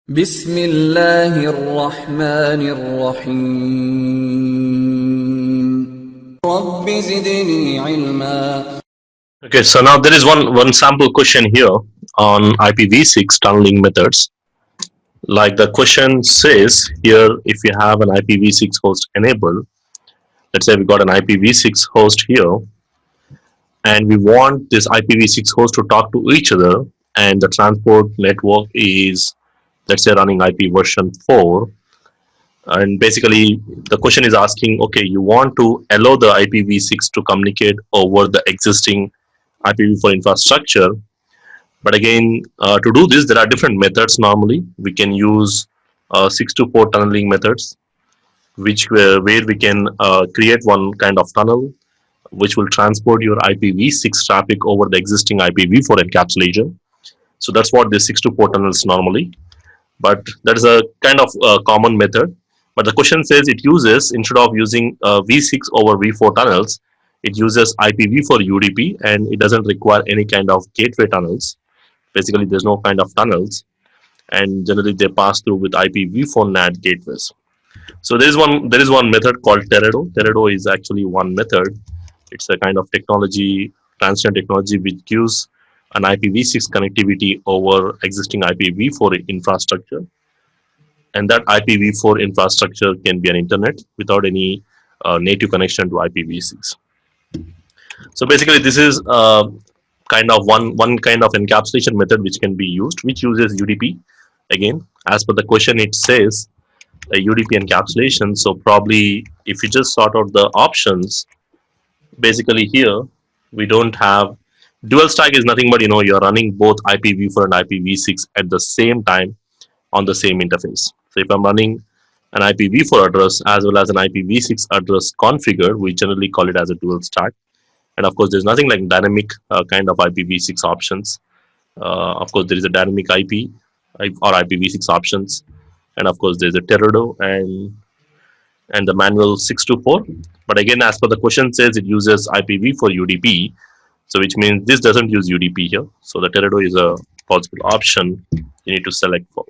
بسم الله الرحمن الرحيم رب زدني علما. Okay, so now there is one sample question here on IPv6 tunneling methods. Like the question says here, if you have an IPv6 host enabled, let's say we got an IPv6 host here, and we want this IPv6 host to talk to each other, and the transport network is, let's say, running IP version 4. And basically, the question is asking, okay, you want to allow the IPv6 to communicate over the existing IPv4 infrastructure. But again, to do this, there are different methods normally. We can use 6 to 4 tunneling methods, where we can create one kind of tunnel which will transport your IPv6 traffic over the existing IPv4 encapsulation. So that's what the 6 to 4 tunnels normally. But that is a kind of common method. But the question says it uses, instead of using V6 over V4 tunnels, it uses IPv4 UDP, and it doesn't require any kind of gateway tunnels. Basically, there's no kind of tunnels, and generally they pass through with IPv4 NAT gateways. So there is one method called Teredo. Teredo is actually one method. It's a kind of technology, transition technology, which gives an IPv6 connectivity over existing IPv4 infrastructure. And that IPv4 infrastructure can be an internet without any native connection to IPv6. So basically, this is kind of one kind of encapsulation method which can be used, which uses UDP. Again, as per the question, it says a UDP encapsulation. So probably, if you just sort out the options, basically here we don't have dual stack. Is nothing but you're running both IPv4 and IPv6 at the same time on the same interface. So if I'm running an IPv4 address as well as an IPv6 address configured, we generally call it as a dual stack. And of course, there's nothing like dynamic kind of IPv6 options. Of course, there is a dynamic IP or IPv6 options, and of course, there's a Teredo and the manual 624. But again, as per the question says, it uses IPv4 UDP, so which means this doesn't use UDP here. So the Teredo is a possible option you need to select for.